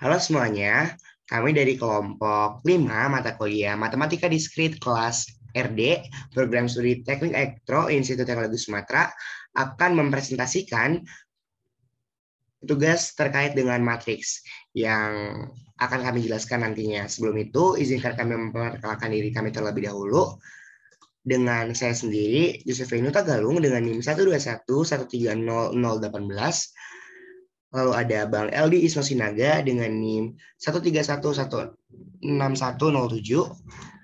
Halo semuanya, kami dari kelompok 5 mata kuliah Matematika Diskrit kelas RD, Program Studi Teknik Elektro, Institut Teknologi Sumatera, akan mempresentasikan tugas terkait dengan matriks yang akan kami jelaskan nantinya. Sebelum itu, izinkan kami memperkenalkan diri kami terlebih dahulu. Dengan saya sendiri, Yusufinu Tagalung dengan NIM 121130018. Lalu ada Bang Eldi Isno Sinaga dengan NIM 131161007.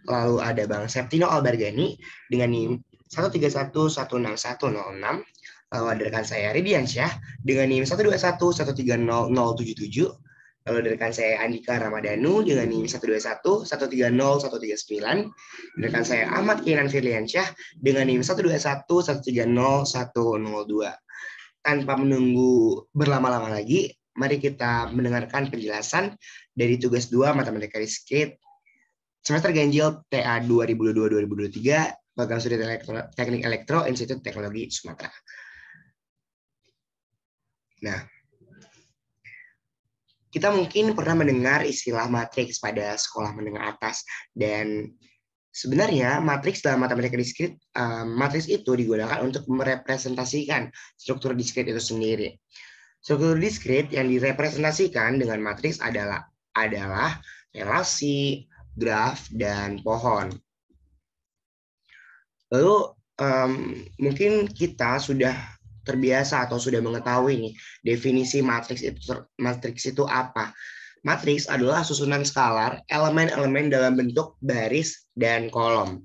Lalu ada Bang Septino Albargani dengan NIM 131161006. Lalu ada rekan saya Ridiansyah dengan NIM 121130077. Lalu ada rekan saya Andika Ramadhanu dengan NIM 121130139. Rekan saya Ahmad Kinan Firliansyah dengan NIM 121130102. Tanpa menunggu berlama-lama lagi, mari kita mendengarkan penjelasan dari tugas 2 Matematika Diskrit semester ganjil TA 2022-2023, Program Studi Teknik Elektro, Institut Teknologi Sumatera. Nah, kita mungkin pernah mendengar istilah matriks pada sekolah menengah atas, dan sebenarnya matriks dalam matematika diskrit, matriks itu digunakan untuk merepresentasikan struktur diskrit itu sendiri. Struktur diskrit yang direpresentasikan dengan matriks adalah relasi, graf, dan pohon. Lalu mungkin kita sudah terbiasa atau sudah mengetahui nih definisi matriks itu apa. Matriks adalah susunan skalar elemen-elemen dalam bentuk baris dan kolom.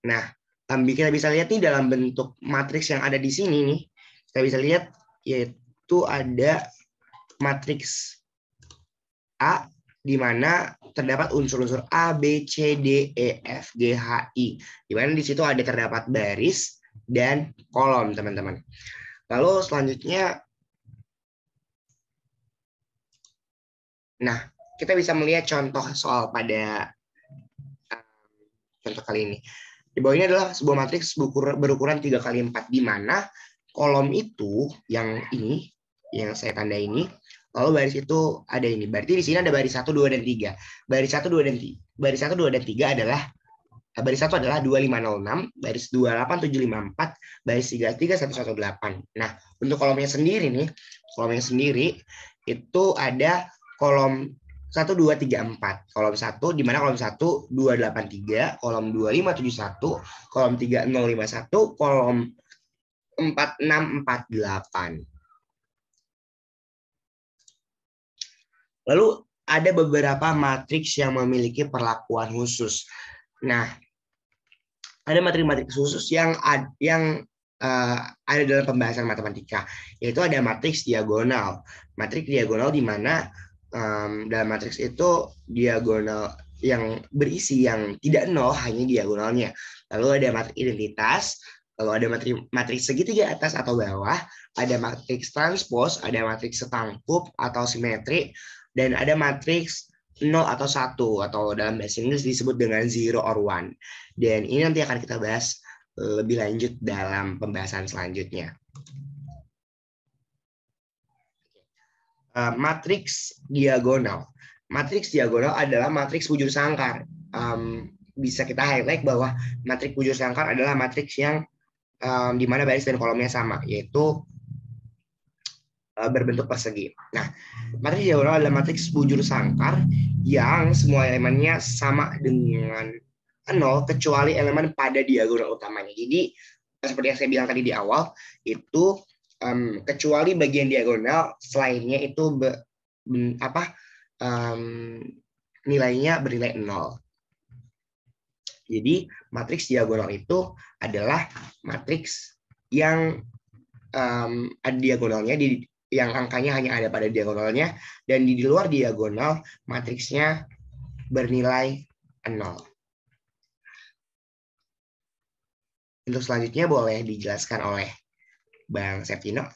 Nah, kita bisa lihat nih dalam bentuk matriks yang ada di sini nih, kita bisa lihat yaitu ada matriks A di mana terdapat unsur-unsur A, B, C, D, E, F, G, H, I. Di mana di situ ada terdapat baris dan kolom, teman-teman. Lalu selanjutnya, nah, kita bisa melihat contoh soal pada contoh kali ini. Di bawah ini adalah sebuah matriks berukuran 3 kali 4, di mana kolom itu yang ini, yang saya tanda ini, lalu baris itu ada ini. Berarti di sini ada baris 1, 2, dan 3. Baris 1, 2, dan 3. Baris 1, 2, dan 3 adalah baris 1 adalah 2506, baris 28754, baris 33118. Nah, untuk kolomnya sendiri nih, itu ada kolom 1, 2, 3, 4. Kolom 1, di mana kolom 1, 283, kolom 2571, kolom 3051, kolom 4648. Lalu ada beberapa matriks yang memiliki perlakuan khusus. Nah, ada matriks khusus yang ada dalam pembahasan matematika, yaitu ada matriks diagonal. Matriks diagonal di mana dalam matriks itu diagonal yang berisi yang tidak nol hanya diagonalnya. Lalu ada matriks identitas, lalu ada matriks segitiga atas atau bawah, ada matriks transpos, ada matriks setangkup atau simetri, dan ada matriks 0 atau 1, atau dalam bahasa Inggris disebut dengan 0 or 1. Dan ini nanti akan kita bahas lebih lanjut dalam pembahasan selanjutnya. Matriks diagonal. Matriks diagonal adalah matriks bujur sangkar. Bisa kita highlight bahwa matriks bujur sangkar adalah matriks yang di mana baris dan kolomnya sama, yaitu berbentuk persegi. Nah, matriks diagonal adalah matriks bujur sangkar yang semua elemennya sama dengan 0 kecuali elemen pada diagonal utamanya. Jadi seperti yang saya bilang tadi di awal, itu kecuali bagian diagonal, selainnya itu nilainya bernilai 0. Jadi matriks diagonal itu adalah matriks yang ada diagonalnya, yang angkanya hanya ada pada diagonalnya, dan di luar diagonal matriksnya bernilai 0. Untuk selanjutnya boleh dijelaskan oleh Bang Septino.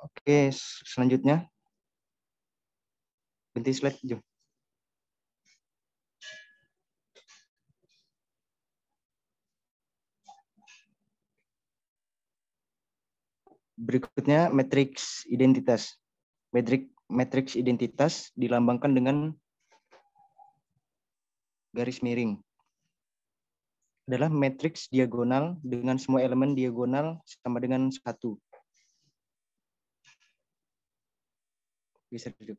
Oke, selanjutnya. Ganti slide, Jom. Berikutnya matriks identitas. Matriks identitas dilambangkan dengan garis miring. Adalah matriks diagonal dengan semua elemen diagonal sama dengan 1. Bisa duduk.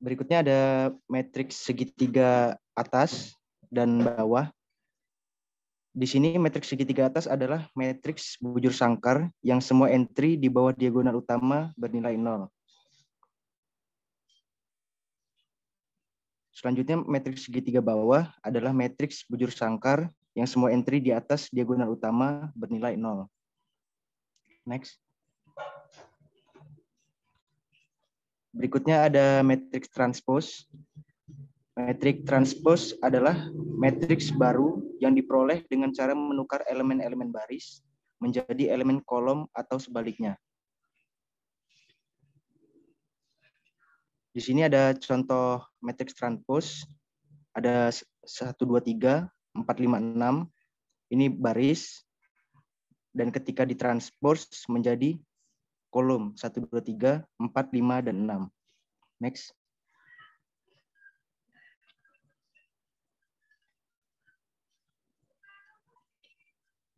Berikutnya ada matriks segitiga atas dan bawah. Di sini matriks segitiga atas adalah matriks bujur sangkar yang semua entry di bawah diagonal utama bernilai 0. Selanjutnya matriks segitiga bawah adalah matriks bujur sangkar yang semua entry di atas diagonal utama bernilai 0. Next. Berikutnya ada matriks transpose. Matriks transpose adalah matriks baru yang diperoleh dengan cara menukar elemen-elemen baris menjadi elemen kolom atau sebaliknya. Di sini ada contoh matriks transpose. Ada 1, 2, 3, 4, 5, 6. Ini baris. Dan ketika ditranspose menjadi kolom 1, 2, 3, 4, 5, dan 6. Next.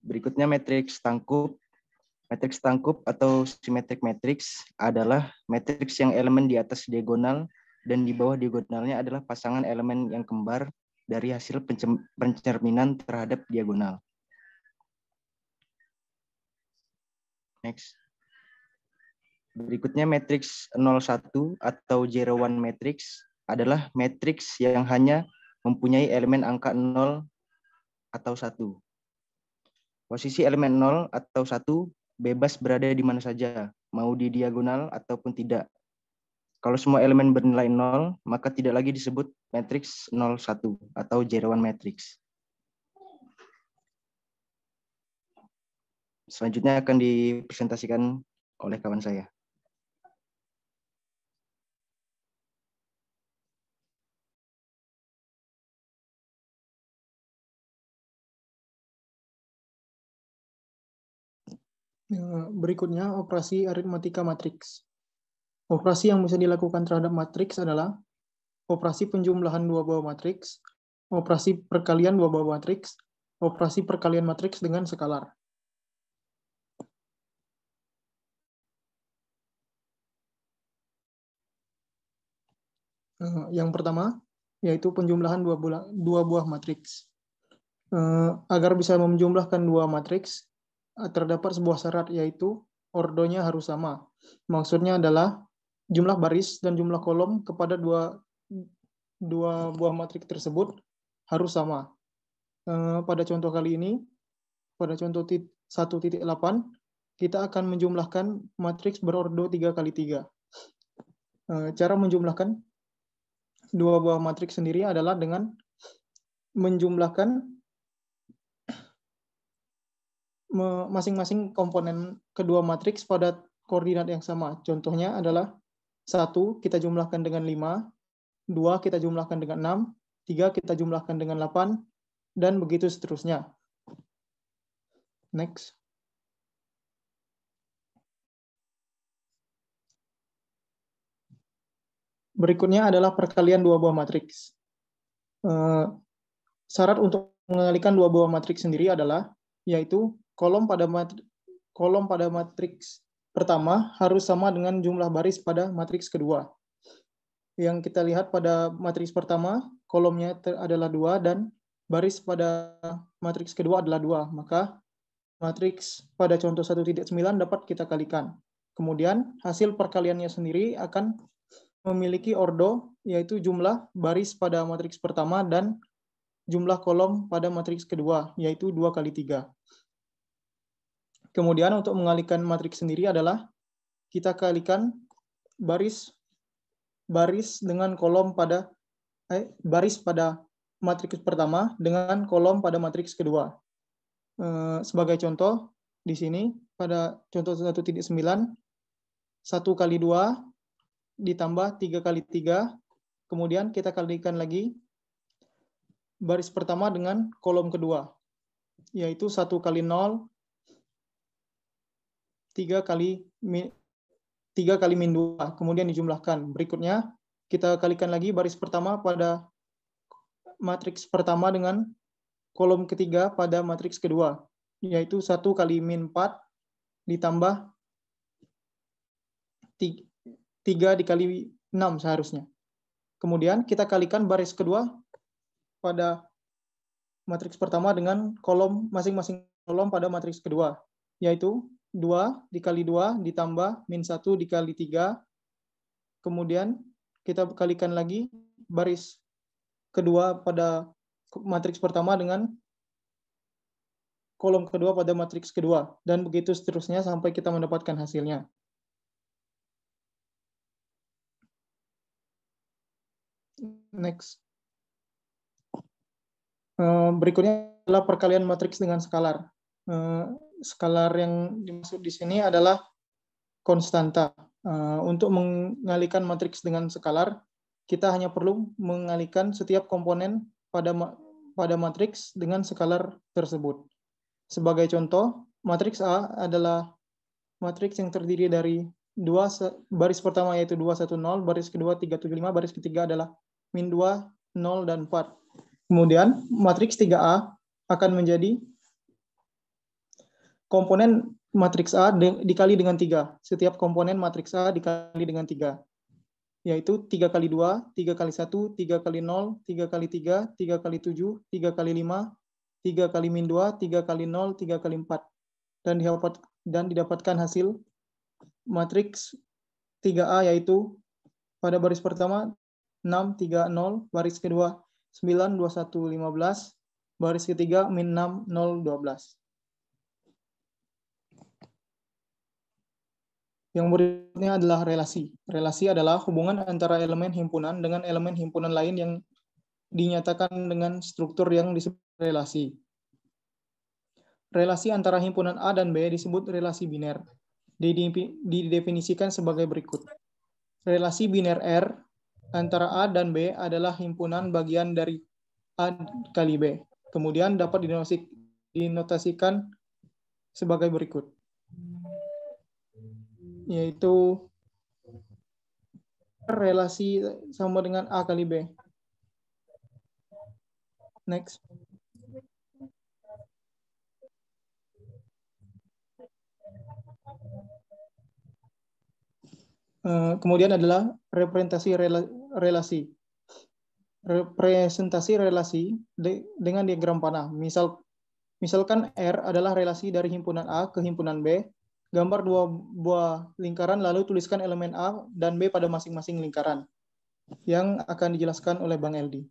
Berikutnya matriks tangkup. Matriks tangkup atau symmetric matrix adalah matriks yang elemen di atas diagonal dan di bawah diagonalnya adalah pasangan elemen yang kembar dari hasil pencerminan terhadap diagonal. Next. Berikutnya matriks 01 atau 01 matrix adalah matriks yang hanya mempunyai elemen angka 0 atau 1. Posisi elemen 0 atau 1 bebas berada di mana saja, mau di diagonal ataupun tidak. Kalau semua elemen bernilai 0, maka tidak lagi disebut matriks 01 atau 01 matrix. Selanjutnya akan dipresentasikan oleh kawan saya. Berikutnya, operasi aritmatika matriks. Operasi yang bisa dilakukan terhadap matriks adalah operasi penjumlahan dua buah matriks, operasi perkalian dua buah matriks, operasi perkalian matriks dengan skalar. Yang pertama, yaitu penjumlahan dua buah matriks. Agar bisa menjumlahkan dua matriks, terdapat sebuah syarat, yaitu ordonya harus sama. Maksudnya adalah jumlah baris dan jumlah kolom kepada dua buah matriks tersebut harus sama. Pada contoh kali ini, pada contoh 1.8, kita akan menjumlahkan matriks berordo 3x3. Cara menjumlahkan dua buah matriks sendiri adalah dengan menjumlahkan masing-masing komponen kedua matriks pada koordinat yang sama. Contohnya adalah 1 kita jumlahkan dengan 5, 2 kita jumlahkan dengan 6, 3 kita jumlahkan dengan 8, dan begitu seterusnya. Next. Berikutnya adalah perkalian dua buah matriks. Syarat untuk mengalikan dua buah matriks sendiri adalah, yaitu kolom pada matriks pertama harus sama dengan jumlah baris pada matriks kedua. Yang kita lihat pada matriks pertama, kolomnya adalah 2 dan baris pada matriks kedua adalah 2. Maka matriks pada contoh 1.9 dapat kita kalikan. Kemudian hasil perkaliannya sendiri akan memiliki ordo, yaitu jumlah baris pada matriks pertama dan jumlah kolom pada matriks kedua, yaitu 2x3. Kemudian untuk mengalihkan matriks sendiri adalah kita kalikan baris dengan kolom pada baris pada matriks pertama dengan kolom pada matriks kedua. Sebagai contoh di sini pada contoh 1.9, 1 kali 2 ditambah 3 kali 3, kemudian kita kalikan lagi baris pertama dengan kolom kedua, yaitu 1 kali 0, 3 kali min 2, kemudian dijumlahkan. Berikutnya, kita kalikan lagi baris pertama pada matriks pertama dengan kolom ketiga pada matriks kedua, yaitu 1 kali min 4 ditambah 3 dikali 6 seharusnya. Kemudian kita kalikan baris kedua pada matriks pertama dengan kolom masing-masing kolom pada matriks kedua, yaitu 2 dikali 2 ditambah min 1 dikali 3. Kemudian kita kalikan lagi baris kedua pada matriks pertama dengan kolom kedua pada matriks kedua, dan begitu seterusnya sampai kita mendapatkan hasilnya. Next. Berikutnya adalah perkalian matriks dengan skalar. Skalar yang dimaksud di sini adalah konstanta. Untuk mengalihkan matriks dengan skalar, kita hanya perlu mengalihkan setiap komponen pada matriks dengan skalar tersebut. Sebagai contoh, matriks A adalah matriks yang terdiri dari baris pertama yaitu 2, 1, 0, baris kedua 3, 7, 5, baris ketiga adalah min 2, 0, dan 4. Kemudian matriks 3A akan menjadi komponen matriks A dikali dengan 3. Setiap komponen matriks A dikali dengan 3. Yaitu 3 kali 2, 3 kali 1, 3 kali 0, 3 kali 3, 3 kali 7, 3 kali 5, 3 kali min 2, 3 kali 0, 3 kali 4. Dan didapatkan hasil matriks 3A yaitu pada baris pertama 6, 3, 0, baris kedua 9, 2, 1, 15, baris ketiga min 6, 0, 12. Yang berikutnya adalah relasi. Relasi adalah hubungan antara elemen himpunan dengan elemen himpunan lain yang dinyatakan dengan struktur yang disebut relasi. Relasi antara himpunan A dan B disebut relasi biner. Didefinisikan sebagai berikut. Relasi biner R antara A dan B adalah himpunan bagian dari A kali B. Kemudian dapat dinotasikan sebagai berikut. Yaitu relasi sama dengan A kali B. Next. Kemudian adalah representasi relasi. Representasi relasi dengan diagram panah. Misalkan R adalah relasi dari himpunan A ke himpunan B. Gambar dua buah lingkaran lalu tuliskan elemen A dan B pada masing-masing lingkaran yang akan dijelaskan oleh Bang Eldi.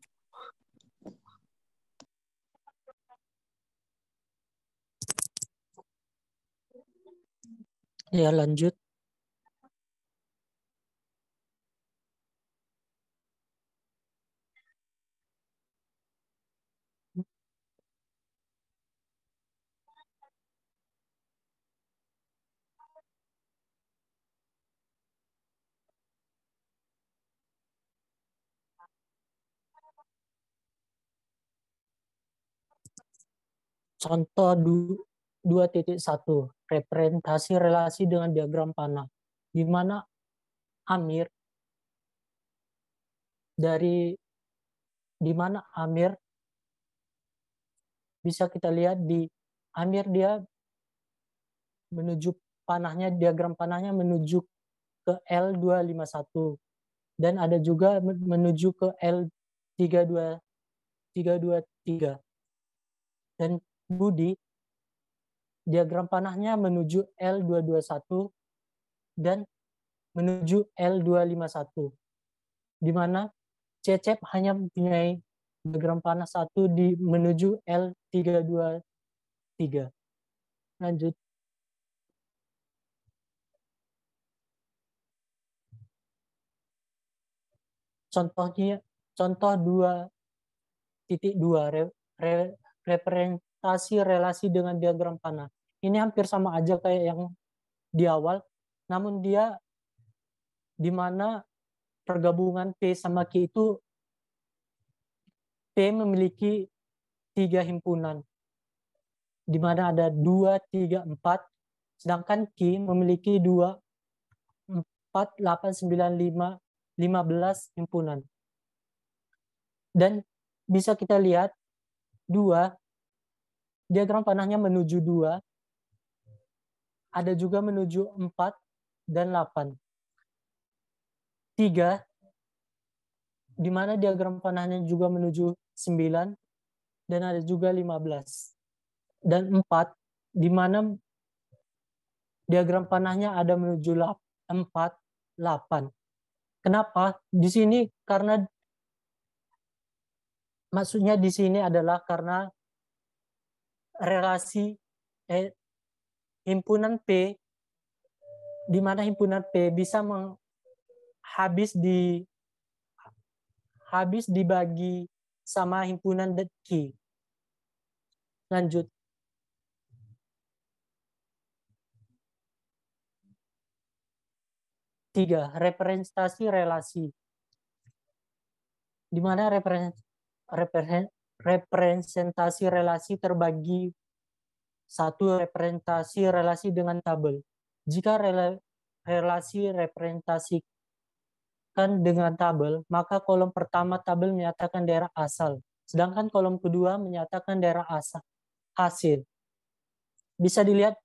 Ya, lanjut. Contoh 2.1, representasi relasi dengan diagram panah, di mana Amir bisa kita lihat di Amir dia menuju panahnya, diagram panahnya menuju ke L251 dan ada juga menuju ke L323 dan Budi diagram panahnya menuju L221 dan menuju L251, di mana Cecep hanya mempunyai diagram panah satu menuju L323. Lanjut. Contoh 2.2, representasi relasi dengan diagram panah. Ini hampir sama aja kayak yang di awal, namun dia di mana pergabungan P sama Q itu P memiliki 3 himpunan, di mana ada 2, 3, 4, sedangkan Q memiliki 2, 4, 8, 9, 5, 15 himpunan. Dan bisa kita lihat 2, diagram panahnya menuju 2, ada juga menuju 4 dan 8. 3, di mana diagram panahnya juga menuju 9, dan ada juga 15. Dan 4, di mana diagram panahnya ada menuju 4, 8. Kenapa? Di sini karena maksudnya di sini adalah karena relasi himpunan P, di mana himpunan P bisa habis dibagi sama himpunan Q. Lanjut. Tiga, representasi relasi. Di mana representasi relasi terbagi. Satu, representasi relasi dengan tabel. Jika relasi representasikan dengan tabel, maka kolom pertama tabel menyatakan daerah asal, sedangkan kolom kedua menyatakan daerah asal hasil. Bisa dilihat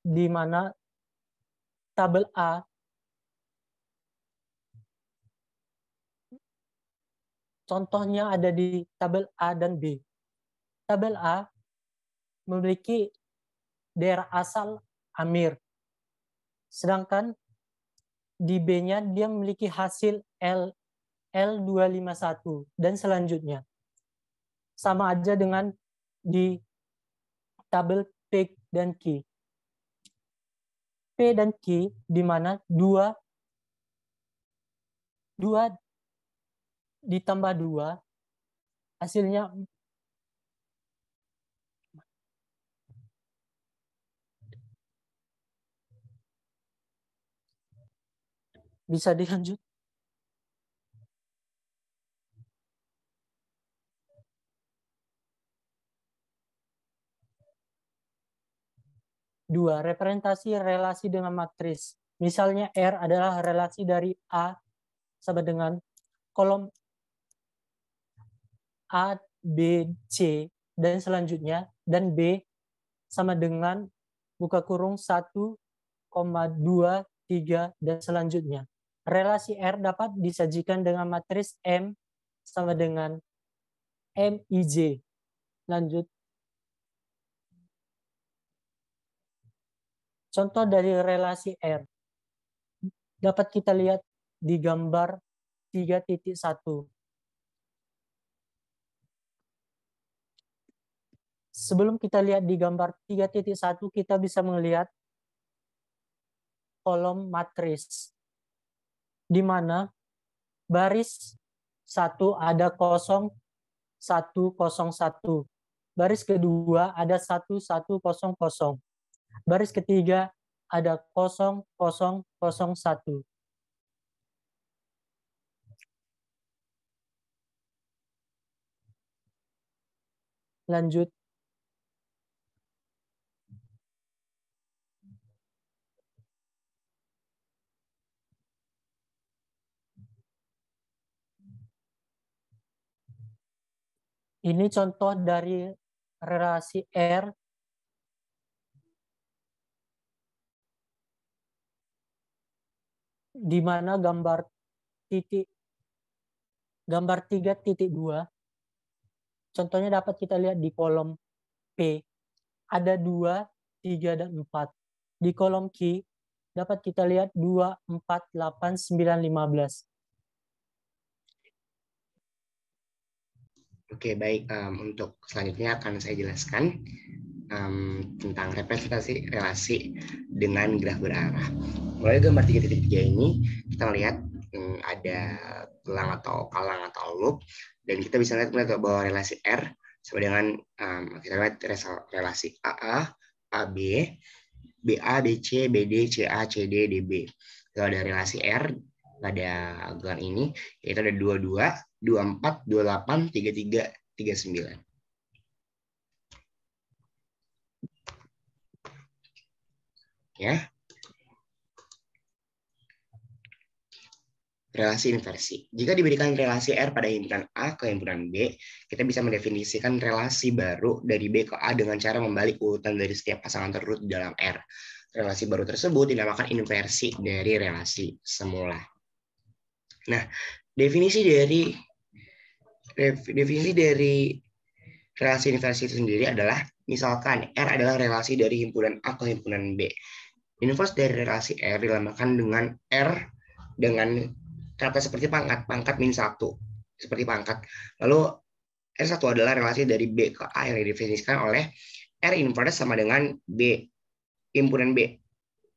di mana tabel A contohnya ada di tabel A dan B. Tabel A memiliki daerah asal Amir. Sedangkan di B-nya dia memiliki hasil L251 dan selanjutnya. Sama aja dengan di tabel P dan Q. P dan Q di mana 2 ditambah 2 hasilnya bisa dilanjut. Dua, representasi relasi dengan matris. Misalnya R adalah relasi dari A sama dengan kolom A, B, C, dan selanjutnya, dan B sama dengan buka kurung 1, 2, 3, dan selanjutnya. Relasi R dapat disajikan dengan matris M sama dengan MIJ. Lanjut. Contoh dari relasi R dapat kita lihat di gambar 3.1. Sebelum kita lihat di gambar 3.1, kita bisa melihat kolom matris, di mana baris 1 ada 0, 1, 0, 1. Baris kedua ada 1, 1, 0, 0. Baris ketiga ada 0, 0, 0, 1. Lanjut. Ini contoh dari relasi R di mana gambar 3.2 contohnya dapat kita lihat di kolom P ada 2, 3, dan 4. Di kolom Q dapat kita lihat 2, 4, 8, 9, 15. Oke, baik. Untuk selanjutnya akan saya jelaskan tentang representasi relasi dengan graf berarah. Mulai gambar 3.3 ini, kita lihat ada gelang atau kalang atau loop, dan kita bisa lihat bahwa relasi R sama dengan kita lihat relasi AA, AB, BA, BC, BD, CA, CD, DB. Kalau ada relasi R pada gelang ini, yaitu ada 22, 24, 28, 33, 39. Ya. Relasi inversi. Jika diberikan relasi R pada himpunan A ke himpunan B, kita bisa mendefinisikan relasi baru dari B ke A dengan cara membalik urutan dari setiap pasangan terurut di dalam R. Relasi baru tersebut dinamakan inversi dari relasi semula. Nah, definisi dari relasi inversi itu sendiri adalah, misalkan R adalah relasi dari himpunan A ke himpunan B. Inverse dari relasi R dilambangkan dengan R dengan kata seperti pangkat, pangkat min 1, seperti pangkat. Lalu R1 adalah relasi dari B ke A yang didefinisikan oleh R inverse sama dengan B, himpunan B.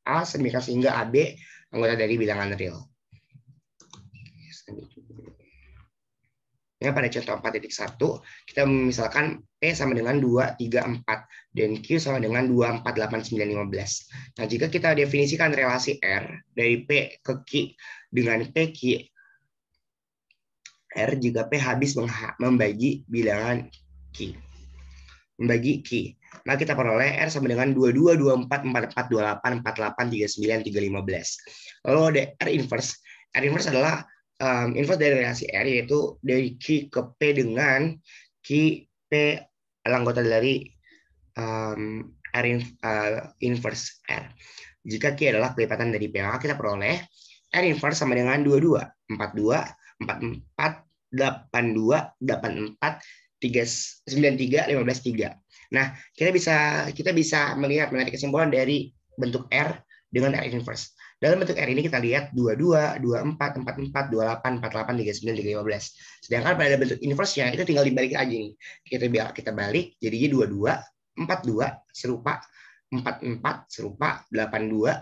A sehingga AB anggota dari bilangan real. Ya, pada contoh 4.1, kita misalkan P sama dengan 2, 3, 4, dan Q sama dengan 2, 4, 8, 9, 15. Nah, jika kita definisikan relasi R dari P ke Q dengan PQ, R jika P habis membagi bilangan Q. Membagi Q. Nah, kita peroleh R sama dengan 22, 24, 44, 28, 48, 39, 3, 15. Lalu ada R inverse. R inverse adalah inverse dari relasi R, yaitu dari Q ke P dengan Q P anggota dari R inverse R. Jika Q adalah kelipatan dari P, maka kita peroleh R inverse sama dengan 22, 42, 44, 82, 84, 93, 15, 3. Nah, kita bisa menarik kesimpulan dari bentuk R dengan R inverse. Dalam bentuk R ini kita lihat 22, 24, 44, 28, 48, 39, 15. Sedangkan pada bentuk inverse-nya itu tinggal dibalik aja nih. Kita balik jadinya 22, 42 serupa, 44 serupa, 82,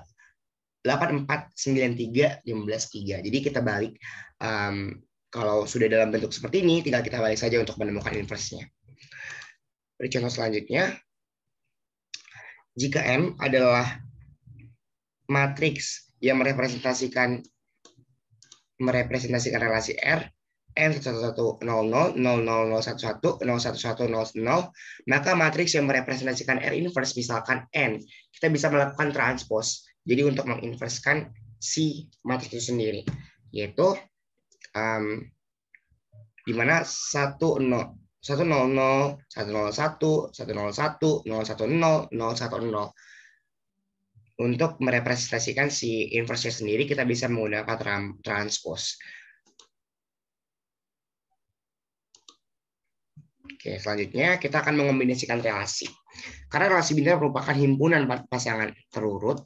84, 93, 15, 3. Jadi kita balik. Kalau sudah dalam bentuk seperti ini, tinggal kita balik saja untuk menemukan inverse-nya. Pada contoh selanjutnya, jika M adalah matriks yang merepresentasikan relasi R, M1100, 00, 00, 11, 011, 00, maka matriks yang merepresentasikan R inverse misalkan N, kita bisa melakukan transpose. Jadi untuk menginverskan si matriks itu sendiri, yaitu di mana 100, 100, 101, 101, 010, 010. Untuk merepresentasikan si inverse sendiri, kita bisa menggunakan transpose. Oke, selanjutnya kita akan mengombinasikan relasi. Karena relasi bintang merupakan himpunan pasangan terurut,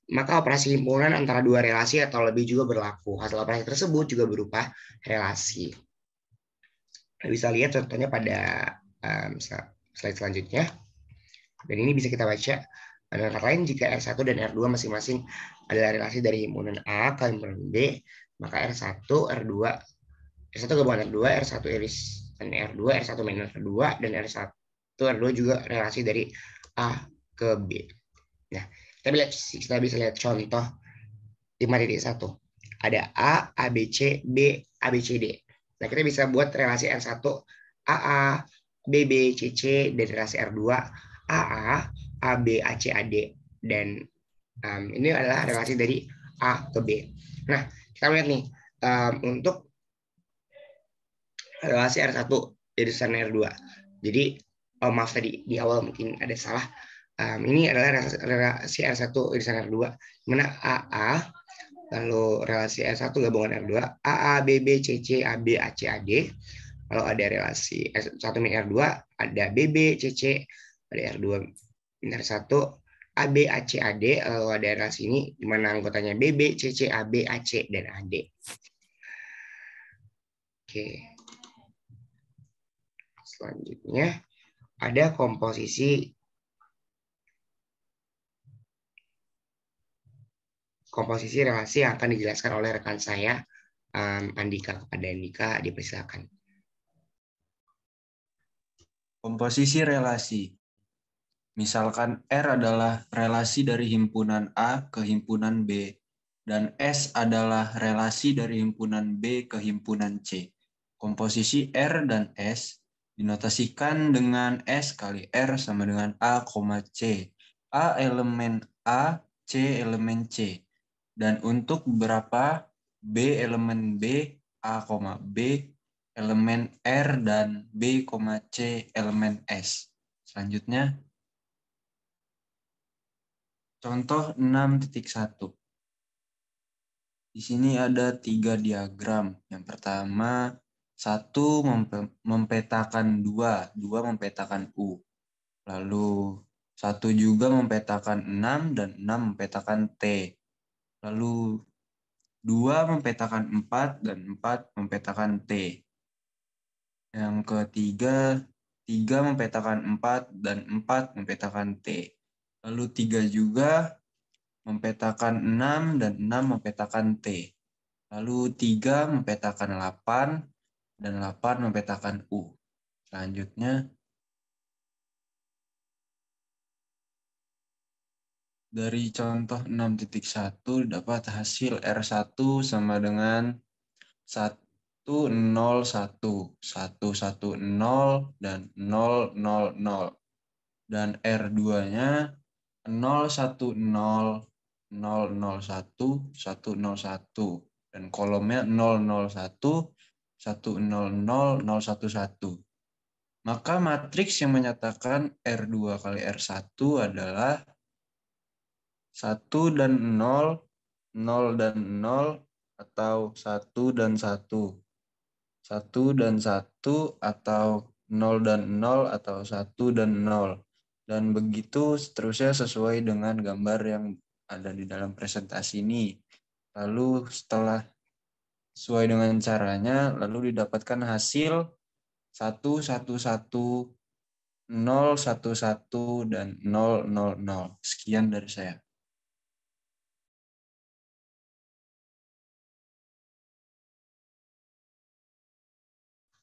maka operasi himpunan antara dua relasi atau lebih juga berlaku. Hasil operasi tersebut juga berupa relasi. Kita bisa lihat contohnya pada slide selanjutnya. Dan ini bisa kita baca. Pada kata lain, jika R1 dan R2 masing-masing adalah relasi dari himpunan A ke himpunan B, maka R1 gabungan R2, R1 irisan R2, R1 minus R2, dan R1 R2 juga relasi dari A ke B. Nah, kita bisa lihat contoh 5.1. Ada A, ABC, B, ABCD. Nah, kita bisa buat relasi R1, AA, BB, CC, dan relasi R2, AA, AB, AC, AD, dan ini adalah relasi dari A ke B. Nah, kita lihat nih, untuk relasi R1 irisan R2. Jadi, maaf tadi di awal mungkin ada salah. Ini adalah relasi R1 irisan R2, mana AA, lalu relasi R1 gabungan R2, AA, BB, CC, AB, AC, AD. Lalu ada relasi R1 min R2, ada BB, CC, ada R2 min R1, AB, AC, AD. Lalu ada relasi ini di mana anggotanya BB, CC, AB, AC, dan AD. Oke. Selanjutnya ada komposisi relasi yang akan dijelaskan oleh rekan saya, Andika. Kepada Andika, dipersilakan. Komposisi relasi. Misalkan R adalah relasi dari himpunan A ke himpunan B, dan S adalah relasi dari himpunan B ke himpunan C. Komposisi R dan S dinotasikan dengan S kali R sama dengan A, C. A elemen A, C elemen C. Dan untuk beberapa B elemen B, A, B elemen R, dan B, C elemen S. Selanjutnya, contoh 6.1. Di sini ada 3 diagram. Yang pertama, 1 mempetakan 2, 2 mempetakan U. Lalu 1 juga mempetakan 6 dan 6 mempetakan T. Lalu 2 mempetakan 4 dan 4 mempetakan T. Yang ketiga, 3 mempetakan 4 dan 4 mempetakan T. Lalu 3 juga mempetakan 6 dan 6 mempetakan T. Lalu 3 mempetakan 8 dan 8 mempetakan U. Selanjutnya, dari contoh 6.1 dapat hasil R1 sama dengan 101, 110, dan 000. Dan R2-nya 010, 001, 101. Dan kolomnya 001, 100, 011. Maka matriks yang menyatakan R2 kali R1 adalah 1 dan 0, 0 dan 0, atau 1 dan 1. 1 dan 1, atau 0 dan 0, atau 1 dan 0. Dan begitu seterusnya sesuai dengan gambar yang ada di dalam presentasi ini. Lalu setelah sesuai dengan caranya, lalu didapatkan hasil 1, 1, 1, 0, 1, 1, dan 0, 0, 0. Sekian dari saya.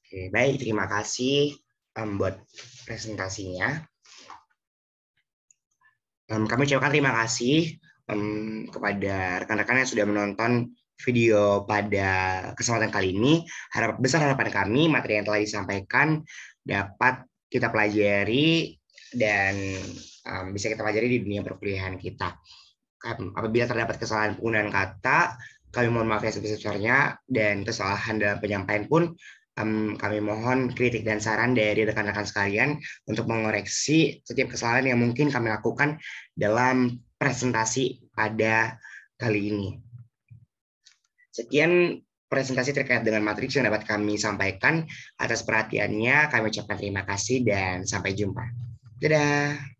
Oke, baik. Terima kasih buat presentasinya. Kami ucapkan terima kasih kepada rekan-rekan yang sudah menonton video pada kesempatan kali ini. Harapan kami materi yang telah disampaikan dapat kita pelajari dan bisa kita pelajari di dunia perkuliahan kita. Apabila terdapat kesalahan penggunaan kata, kami mohon maaf yang sebesar-besarnya, dan kesalahan dalam penyampaian pun kami mohon kritik dan saran dari rekan-rekan sekalian untuk mengoreksi setiap kesalahan yang mungkin kami lakukan dalam presentasi pada kali ini. Sekian presentasi terkait dengan matriks yang dapat kami sampaikan. Atas perhatiannya kami ucapkan terima kasih dan sampai jumpa. Dadah.